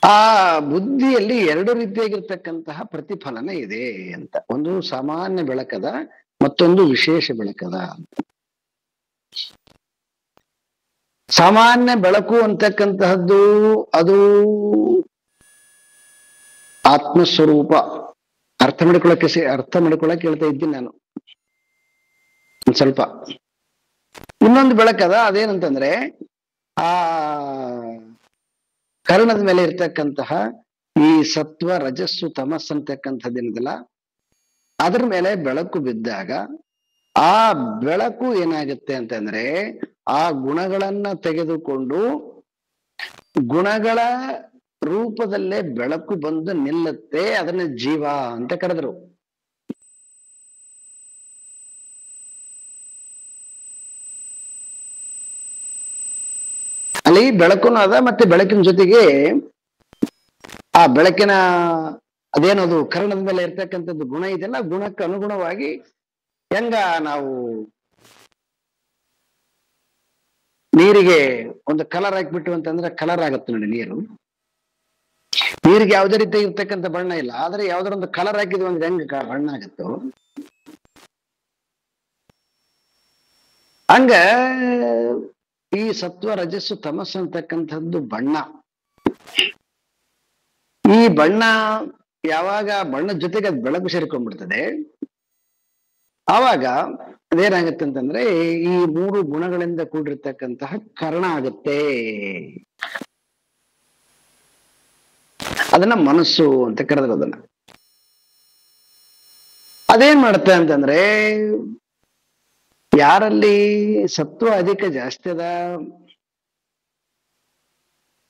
ಆ ಬುದ್ಧಿಯಲ್ಲಿ ಎರಡು ರೀತಿಯಾಗಿರ್ತಕ್ಕಂತಹ ಪ್ರತಿಫಲನ ಇದೆ ಅಂತ. ಒಂದು ಸಾಮಾನ್ಯ ಬೆಳಕದ, ಮತ್ತೊಂದು ವಿಶೇಷ ಬೆಳಕದ ಅಂತ. ಸಾಮಾನ್ಯ ಬೆಳಕು ಅಂತಕ್ಕಂತಹದ್ದು ಅದು ಆತ್ಮಸ್ವರೂಪ. ಅರ್ಥ ಮಾಡಿಕೊಳ್ಳಕ್ಕೆ ಹೇಳ್ತಾ ಇದ್ದೀನಿ ನಾನು ಒಂದ್ ಸ್ವಲ್ಪ. ಇನ್ನೊಂದು ಬೆಳಕದ, ಅದೇನಂತಂದ್ರೆ ಆ ಕರ್ಣದ ಮೇಲೆ ಇರ್ತಕ್ಕಂತಹ ಈ ಸತ್ವ ರಜಸ್ಸು ತಮಸ್ ಅಂತಕ್ಕಂಥದ್ದೇನಿದೆಲ್ಲ, ಅದ್ರ ಮೇಲೆ ಬೆಳಕು ಬಿದ್ದಾಗ ಆ ಬೆಳಕು ಏನಾಗುತ್ತೆ ಅಂತಂದ್ರೆ ಆ ಗುಣಗಳನ್ನ ತೆಗೆದುಕೊಂಡು ಗುಣಗಳ ರೂಪದಲ್ಲೇ ಬೆಳಕು ಬಂದು ನಿಲ್ಲುತ್ತೆ. ಅದನ್ನ ಜೀವ ಅಂತ ಕರೆದ್ರು. ಅಲ್ಲಿ ಬೆಳಕುನು ಅದ, ಮತ್ತೆ ಬೆಳಕಿನ ಜೊತೆಗೆ ಆ ಬೆಳಕಿನ ಅದೇನದು ಕರ್ಣದ ಮೇಲೆ ಇರ್ತಕ್ಕಂಥದ್ದು ಗುಣ ಇದೆಯಲ್ಲ, ಗುಣಕ್ಕೆ ಅನುಗುಣವಾಗಿ ಹೆಂಗ ನಾವು ನೀರಿಗೆ ಒಂದು ಕಲರ್ ಹಾಕ್ಬಿಟ್ಟು ಅಂತಂದ್ರೆ ಕಲರ್ ಆಗುತ್ತೆ ನೋಡಿ. ನೀರಿಗೆ ಯಾವುದೇ ರೀತಿ ಇರ್ತಕ್ಕಂಥ ಬಣ್ಣ ಇಲ್ಲ, ಆದ್ರೆ ಯಾವ್ದಾರ ಒಂದು ಕಲರ್ ಹಾಕಿದ್ವಿ ಅಂದ್ರೆ ಹೆಂಗ ಬಣ್ಣ ಆಗುತ್ತೋ ಹಂಗ ಈ ಸತ್ವ ರಜಸ್ಸು ತಮಸ್ಸು ಅಂತಕ್ಕಂಥದ್ದು ಬಣ್ಣ. ಈ ಬಣ್ಣ ಯಾವಾಗ ಬಣ್ಣದ ಜೊತೆಗೆ ಅದು ಬೆಳಕು ಸೇರ್ಕೊಂಡ್ಬಿಡ್ತದೆ, ಆವಾಗ ಅದೇನಾಗುತ್ತೆ ಅಂತಂದ್ರೆ ಈ ಮೂರು ಗುಣಗಳಿಂದ ಕೂಡಿರ್ತಕ್ಕಂತಹ ಕರ್ಣ ಆಗುತ್ತೆ. ಅದನ್ನ ಮನಸ್ಸು ಅಂತ ಕರೆದ್ರು. ಅದೇನ್ ಮಾಡುತ್ತೆ ಅಂತಂದ್ರೆ ಯಾರಲ್ಲಿ ಸತ್ವ ಅಧಿಕ ಜಾಸ್ತಿ ಅದ,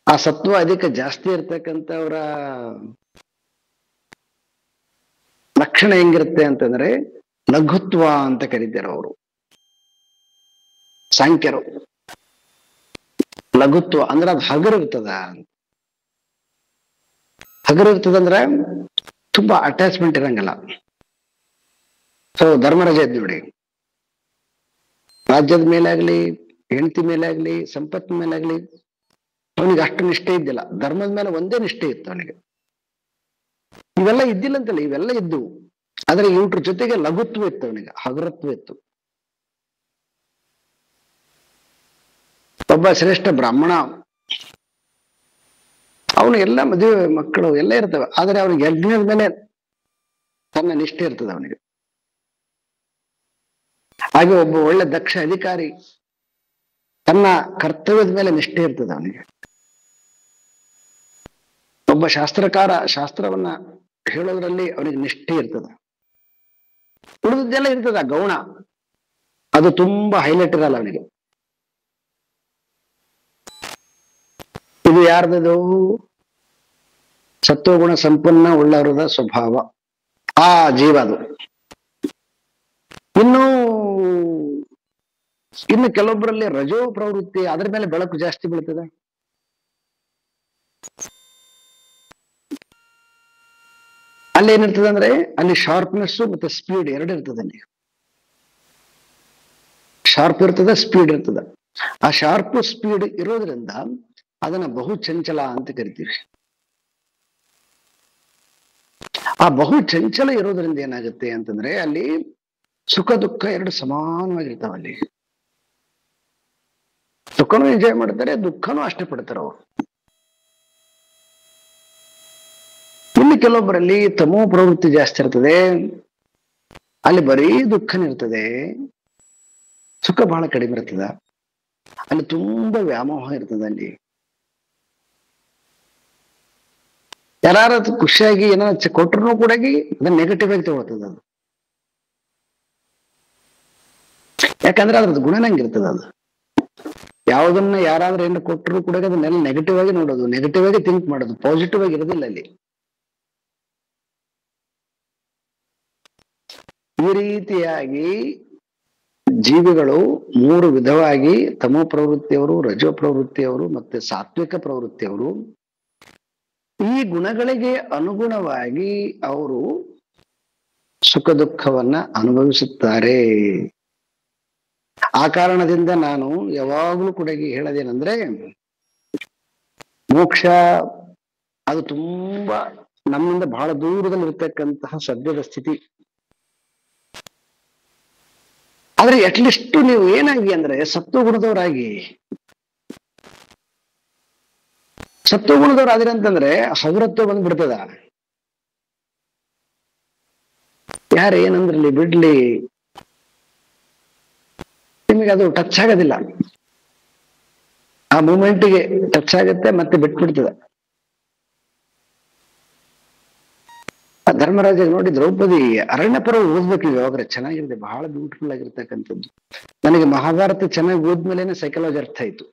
ಆ ಸತ್ವ ಅಧಿಕ ಜಾಸ್ತಿ ಇರ್ತಕ್ಕಂಥವ್ರ ಲಕ್ಷಣ ಹೆಂಗಿರುತ್ತೆ ಅಂತಂದ್ರೆ ಲಘುತ್ವ ಅಂತ ಕರೀತಾರೆ ಅವರು ಸಾಂಖ್ಯರು. ಲಘುತ್ವ ಅಂದ್ರೆ ಅದು ಹಗರಿರ್ತದ. ಹಗರಿರ್ತದಂದ್ರೆ ತುಂಬಾ ಅಟ್ಯಾಚ್ಮೆಂಟ್ ಇರಂಗಿಲ್ಲ. ಸೊ ಧರ್ಮರಾಜ ಇದ್ ನೋಡಿ, ರಾಜ್ಯದ ಮೇಲಾಗ್ಲಿ, ಹೆಂಡತಿ ಮೇಲಾಗ್ಲಿ, ಸಂಪತ್ತಿನ ಮೇಲಾಗ್ಲಿ ಅವನಿಗೆ ಅಷ್ಟು ನಿಷ್ಠೆ ಇದ್ದಿಲ್ಲ. ಧರ್ಮದ ಮೇಲೆ ಒಂದೇ ನಿಷ್ಠೆ ಇತ್ತು ಅವನಿಗೆ. ಇವೆಲ್ಲ ಇದ್ದಿಲ್ಲ ಅಂತಲ್ಲ, ಇವೆಲ್ಲ ಇದ್ದು, ಆದ್ರೆ ಇವ್ರ ಜೊತೆಗೆ ಲಘುತ್ವ ಇತ್ತು ಅವನಿಗೆ, ಹಗರತ್ವ ಇತ್ತು. ಒಬ್ಬ ಶ್ರೇಷ್ಠ ಬ್ರಾಹ್ಮಣ, ಅವನು ಎಲ್ಲ ಮದುವೆ ಮಕ್ಕಳು ಎಲ್ಲ ಇರ್ತವೆ, ಆದ್ರೆ ಅವನಿಗೆ ಯಜ್ಞದ ಮೇಲೆ ತನ್ನ ನಿಷ್ಠೆ ಇರ್ತದೆ ಅವನಿಗೆ. ಹಾಗೆ ಒಬ್ಬ ಒಳ್ಳೆ ದಕ್ಷ ಅಧಿಕಾರಿ, ತನ್ನ ಕರ್ತವ್ಯದ ಮೇಲೆ ನಿಷ್ಠೆ ಇರ್ತದೆ ಅವನಿಗೆ. ಒಬ್ಬ ಶಾಸ್ತ್ರಕಾರ ಶಾಸ್ತ್ರವನ್ನ ಹೇಳೋದ್ರಲ್ಲಿ ಅವನಿಗೆ ನಿಷ್ಠೆ ಇರ್ತದ. ಉಳಿದದ್ದೆಲ್ಲ ಇರ್ತದ ಗೌಣ, ಅದು ತುಂಬಾ ಹೈಲೈಟ್ ಇರಲ್ಲ ಅವನಿಗೆ. ಇದು ಯಾರ್ದದು? ಸತ್ವಗುಣ ಸಂಪನ್ನ ಉಳ್ಳವರದ ಸ್ವಭಾವ, ಆ ಜೀವ ಅದು. ಇನ್ನು ಕೆಲವೊಬ್ಬರಲ್ಲಿ ರಜೋ ಪ್ರವೃತ್ತಿ, ಅದ್ರ ಮೇಲೆ ಬೆಳಕು ಜಾಸ್ತಿ ಬೀಳ್ತದೆ. ಅಲ್ಲಿ ಏನಿರ್ತದೆ ಅಂದ್ರೆ ಅಲ್ಲಿ ಶಾರ್ಪ್ನೆಸ್ ಮತ್ತೆ ಸ್ಪೀಡ್ ಎರಡು ಇರ್ತದೆ. ಅಲ್ಲಿ ಶಾರ್ಪ್ ಇರ್ತದೆ, ಸ್ಪೀಡ್ ಇರ್ತದೆ. ಆ ಶಾರ್ಪ್ ಸ್ಪೀಡ್ ಇರೋದ್ರಿಂದ ಅದನ್ನ ಬಹು ಚಂಚಲ ಅಂತ ಕರಿತೀವಿ. ಆ ಬಹು ಚಂಚಲ ಇರೋದ್ರಿಂದ ಏನಾಗುತ್ತೆ ಅಂತಂದ್ರೆ ಅಲ್ಲಿ ಸುಖ ದುಃಖ ಎರಡು ಸಮಾನವಾಗಿರ್ತಾವ. ಅಲ್ಲಿ ಸುಖನೂ ಎಂಜಾಯ್ ಮಾಡ್ತಾರೆ, ದುಃಖನೂ ಅಷ್ಟೇ ಪಡ್ತಾರೆ ಅವರು. ಇನ್ನು ಕೆಲವೊಬ್ಬರಲ್ಲಿ ತಮೋ ಪ್ರವೃತ್ತಿ ಜಾಸ್ತಿ ಇರ್ತದೆ, ಅಲ್ಲಿ ಬರೀ ದುಃಖನೇ ಇರ್ತದೆ, ಸುಖ ಬಹಳ ಕಡಿಮೆ ಇರ್ತದ. ಅಲ್ಲಿ ತುಂಬಾ ವ್ಯಾಮೋಹ ಇರ್ತದೆ. ಅಲ್ಲಿ ಯಾರು ಖುಷಿಯಾಗಿ ಏನಾರ ಕೊಟ್ಟರು ಕೂಡ ಅದನ್ನ ನೆಗೆಟಿವ್ ಆಗಿ ತಗೊಳ್ತದ ಅದು. ಯಾಕಂದ್ರೆ ಅದ್ರದ್ದು ಗುಣನಂಗಿರ್ತದ ಅದು. ಯಾವುದನ್ನ ಯಾರಾದ್ರೂ ಏನು ಕೊಟ್ಟರು ಕೂಡ ಅದನ್ನೆಲ್ಲ ನೆಗೆಟಿವ್ ಆಗಿ ನೋಡೋದು, ನೆಗೆಟಿವ್ ಆಗಿ ಥಿಂಕ್ ಮಾಡೋದು, ಪಾಸಿಟಿವ್ ಆಗಿ ಇರೋದಿಲ್ಲ ಅಲ್ಲಿ. ಈ ರೀತಿಯಾಗಿ ಜೀವಿಗಳು ಮೂರು ವಿಧವಾಗಿ, ತಮೋ ಪ್ರವೃತ್ತಿಯವರು, ರಜೋ ಪ್ರವೃತ್ತಿಯವರು ಮತ್ತೆ ಸಾತ್ವಿಕ ಪ್ರವೃತ್ತಿಯವರು, ಈ ಗುಣಗಳಿಗೆ ಅನುಗುಣವಾಗಿ ಅವರು ಸುಖ ದುಃಖವನ್ನ ಅನುಭವಿಸುತ್ತಾರೆ. ಆ ಕಾರಣದಿಂದ ನಾನು ಯಾವಾಗಲೂ ಕೂಡ ಹೇಳೋದೇನೆಂದ್ರೆ, ಮೋಕ್ಷ ಅದು ತುಂಬಾ ನಮ್ಮಿಂದ ಬಹಳ ದೂರದಲ್ಲಿ ಇರ್ತಕ್ಕಂತಹ ಸದ್ಯದ ಸ್ಥಿತಿ. ಆದ್ರೆ ಅಟ್ಲೀಸ್ಟ್ ನೀವು ಏನಾಗಿ ಅಂದ್ರೆ ಸತ್ವಗುಣದವರಾಗಿ, ಸತ್ವಗುಣದವರಾದಿರಿ ಅಂತಂದ್ರೆ ಹಗುರತ್ವ ಬಂದ್ಬಿಡ್ತದ. ಯಾರು ಏನಂದ್ರಲ್ಲಿ ಬಿಡ್ಲಿ, ನಿಮಗೆ ಅದು ಟಚ್ ಆಗೋದಿಲ್ಲ. ಆ ಮೂಮೆಂಟ್ಗೆ ಟಚ್ ಆಗುತ್ತೆ ಮತ್ತೆ ಬಿಟ್ಬಿಡ್ತದೆ. ಧರ್ಮರಾಜ ನೋಡಿ, ದ್ರೌಪದಿ ಅರಣ್ಯ ಪರ್ವ ಓದ್ಬೇಕು ನೀವು ಯಾವಾಗ್ರೆ, ಚೆನ್ನಾಗಿದೆ, ಬಹಳ ಬ್ಯೂಟಿಫುಲ್ ಆಗಿರ್ತಕ್ಕಂಥದ್ದು. ನನಗೆ ಮಹಾಭಾರತ ಚೆನ್ನಾಗಿ ಓದ್ಮೇಲೆನೆ ಸೈಕಾಲಜಿ ಅರ್ಥ ಆಯ್ತು.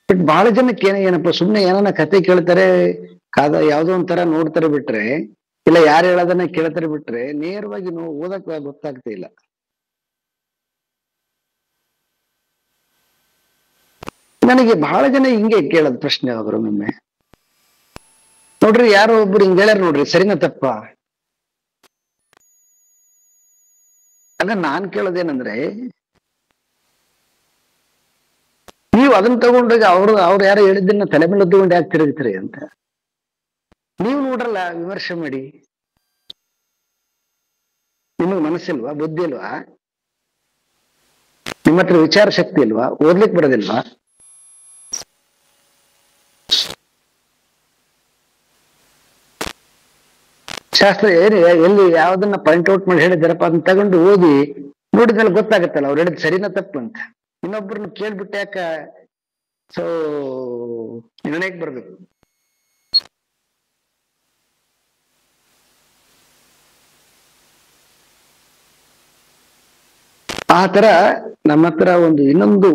ಬಟ್ ಬಹಳ ಜನಕ್ಕೆ ಏನಪ್ಪ, ಸುಮ್ನೆ ಏನಾನ ಕತೆ ಕೇಳ್ತಾರೆ, ಯಾವ್ದೋ ಒಂಥರ ನೋಡ್ತಾರೆ ಬಿಟ್ರೆ, ಇಲ್ಲ ಯಾರು ಹೇಳೋದನ್ನ ಕೇಳ್ತಾರೆ ಬಿಟ್ರೆ, ನೇರವಾಗಿ ಓದಕ್ ಗೊತ್ತಾಗ್ತಾ ಇಲ್ಲ. ನನಗೆ ಬಹಳ ಜನ ಹಿಂಗೆ ಕೇಳೋದು ಪ್ರಶ್ನೆ ಅವರು ಒಮ್ಮೆ, ನೋಡ್ರಿ ಯಾರೋ ಒಬ್ರು ಹಿಂಗ್ ಹೇಳ್ಯಾರ ನೋಡ್ರಿ, ಸರಿನಾ ತಪ್ಪ? ಆಗ ನಾನ್ ಕೇಳೋದೇನಂದ್ರೆ, ನೀವು ಅದನ್ನ ತಗೊಂಡಾಗ ಅವ್ರು ಯಾರೋ ಹೇಳಿದ್ದನ್ನ ತಲೆ ಮೇಲೆ ತಗೊಂಡು ಯಾಕೆ ತಿರುಗ್ತೀರಿ ಅಂತ ನೀವು ನೋಡ್ರಲ್ಲ, ವಿಮರ್ಶೆ ಮಾಡಿ. ನಿಮಗ್ ಮನಸ್ಸಿಲ್ವಾ, ಬುದ್ಧಿ ಇಲ್ವಾ, ನಿಮ್ಮ ಹತ್ರ ವಿಚಾರ ಶಕ್ತಿ ಇಲ್ವಾ, ಓದ್ಲಿಕ್ಕೆ ಬರೋದಿಲ್ವಾ? ಶಾಸ್ತ್ರ ಎಲ್ಲಿ ಯಾವ್ದನ್ನ ಪಾಯಿಂಟ್ ಔಟ್ ಮಾಡಿ ಹೇಳಿದಾರಪ್ಪ ಅದನ್ನ ತಗೊಂಡು ಓದಿ ನೋಡಿದ್ಮೇಲೆ ಗೊತ್ತಾಗತ್ತಲ್ಲ ಅವ್ರು ಹೇಳಿದ್ ಸರಿನಾ ತಪ್ಪು ಅಂತ. ಇನ್ನೊಬ್ಬರನ್ನ ಕೇಳ್ಬಿಟ್ಟು ಯಾಕ ಸೊ ನಿರ್ಣಯಕ್ಕೆ ಬರ್ಬೇಕು. ಆ ತರ ನಮ್ಮ ಹತ್ರ ಒಂದು ಇನ್ನೊಂದು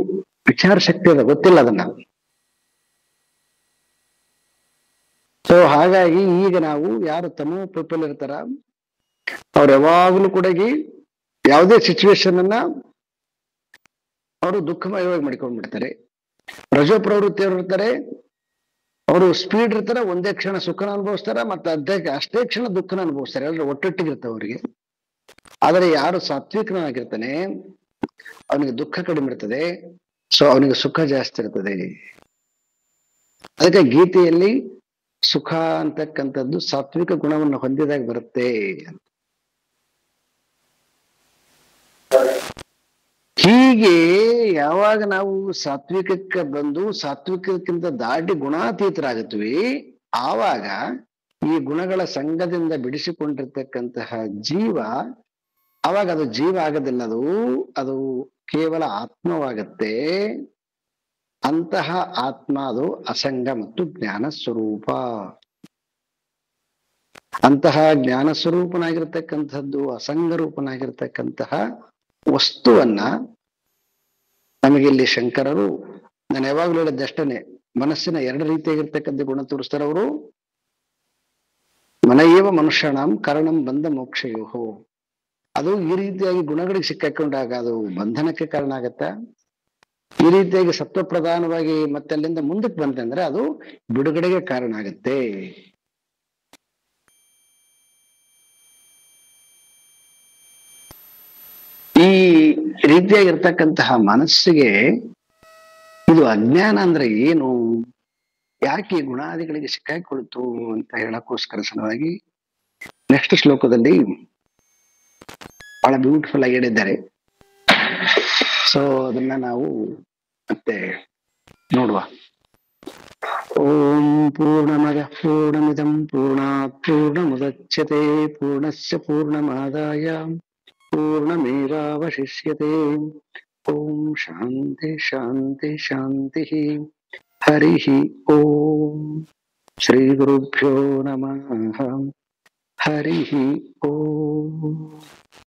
ವಿಚಾರ ಶಕ್ತಿ ಅದ, ಗೊತ್ತಿಲ್ಲ ಅದನ್ನ. ಸೊ ಹಾಗಾಗಿ ಈಗ ನಾವು ಯಾರು ತಮೋ ಪೀಪಲ್ ಇರ್ತಾರ ಅವ್ರು ಯಾವಾಗ್ಲೂ ಕೂಡ ಯಾವುದೇ ಸಿಚುವೇಶನ್ ಅನ್ನ ಅವರು ದುಃಖಮಯವಾಗಿ ಮಾಡ್ಕೊಂಡ್ಬಿಡ್ತಾರೆ. ರಜೋ ಪ್ರವೃತ್ತಿಯವರು ಇರ್ತಾರೆ, ಅವರು ಸ್ಪೀಡ್ ಇರ್ತಾರೆ, ಒಂದೇ ಕ್ಷಣ ಸುಖನ ಅನುಭವಿಸ್ತಾರ, ಮತ್ತೆ ಅಷ್ಟೇ ಕ್ಷಣ ದುಃಖನ ಅನುಭವಿಸ್ತಾರೆ. ಎಲ್ಲರೂ ಒಟ್ಟೊಟ್ಟಿಗಿರ್ತಾವ ಅವ್ರಿಗೆ. ಆದರೆ ಯಾರು ಸಾತ್ವಿಕನಾಗಿರ್ತಾನೆ ಅವನಿಗೆ ದುಃಖ ಕಡಿಮೆ ಇರ್ತದೆ, ಸೊ ಅವನಿಗೆ ಸುಖ ಜಾಸ್ತಿ ಇರ್ತದೆ. ಅದಕ್ಕೆ ಗೀತೆಯಲ್ಲಿ ಸುಖ ಅಂತಕ್ಕಂಥದ್ದು ಸಾತ್ವಿಕ ಗುಣವನ್ನು ಹೊಂದಿದಾಗ ಬರುತ್ತೆ. ಹೀಗೆ ಯಾವಾಗ ನಾವು ಸಾತ್ವಿಕಕ್ಕೆ ಬಂದು ಸಾತ್ವಿಕಕ್ಕಿಂತ ದಾಟಿ ಗುಣಾತೀತರಾಗುತ್ತವಿ, ಆವಾಗ ಈ ಗುಣಗಳ ಸಂಘದಿಂದ ಬಿಡಿಸಿಕೊಂಡಿರ್ತಕ್ಕಂತಹ ಜೀವ, ಅವಾಗ ಅದು ಜೀವ ಆಗೋದಿಲ್ಲ, ಅದು ಕೇವಲ ಆತ್ಮವಾಗತ್ತೆ. ಅಂತಹ ಆತ್ಮ ಅದು ಅಸಂಗ ಮತ್ತು ಜ್ಞಾನ ಸ್ವರೂಪ. ಅಂತಹ ಜ್ಞಾನ ಸ್ವರೂಪನಾಗಿರ್ತಕ್ಕಂಥದ್ದು ಅಸಂಗ ರೂಪನಾಗಿರ್ತಕ್ಕಂತಹ ವಸ್ತುವನ್ನ ನಮಗೆ ಇಲ್ಲಿ ಶಂಕರರು, ನಾನು ಯಾವಾಗ್ಲೂ ಹೇಳಿದ್ದಷ್ಟೇನೆ, ಮನಸ್ಸಿನ ಎರಡು ರೀತಿಯಾಗಿರ್ತಕ್ಕಂಥ ಗುಣ ತೋರಿಸ್ತಾರೆ ಅವರು. ಮನಯೇವ ಮನುಷ್ಯನಾಂ ಕಾರಣಂ ಬಂಧ ಮೋಕ್ಷಯೋಹೋ. ಅದು ಈ ರೀತಿಯಾಗಿ ಗುಣಗಳಿಗೆ ಸಿಕ್ಕಾಕೊಂಡಾಗ ಅದು ಬಂಧನಕ್ಕೆ ಕಾರಣ ಆಗತ್ತ. ಈ ರೀತಿಯಾಗಿ ಸತ್ವಪ್ರಧಾನವಾಗಿ ಮತ್ತೆ ಅಲ್ಲಿಂದ ಮುಂದಕ್ಕೆ ಬಂತಂದ್ರೆ ಅದು ಬಿಡುಗಡೆಗೆ ಕಾರಣ ಆಗತ್ತೆ. ಈ ರೀತಿಯಾಗಿರ್ತಕ್ಕಂತಹ ಮನಸ್ಸಿಗೆ ಇದು ಅಜ್ಞಾನ ಅಂದ್ರೆ ಏನು, ಯಾಕೆ ಗುಣಾದಿಗಳಿಗೆ ಸಿಕ್ಕಾಕೊಳ್ತು ಅಂತ ಹೇಳಕ್ಕೋಸ್ಕರ ಸಲುವಾಗಿ ನೆಕ್ಸ್ಟ್ ಶ್ಲೋಕದಲ್ಲಿ ಬಹಳ ಬ್ಯೂಟಿಫುಲ್ ಆಗಿ ಹೇಳಿದ್ದಾರೆ. ಸೊ ಅದನ್ನ ನಾವು ಮತ್ತೆ ನೋಡುವ. ಓಂ ಪೂರ್ಣಮದ ಪೂರ್ಣಮಿದಂ ಪೂರ್ಣಾತ್ ಪೂರ್ಣಮುದಚ್ಯತೆ ಪೂರ್ಣಸ್ಯ ಪೂರ್ಣಮಾದಾಯ ಪೂರ್ಣಮೇವಾವಶಿಷ್ಯತೆ. ಓಂ ಶಾಂತಿ ಶಾಂತಿ ಶಾಂತಿ. ಹರಿ ಓಂ. ಶ್ರೀ ಗುರುಭ್ಯೋ ನಮಃ. ಹರಿ ಓಂ.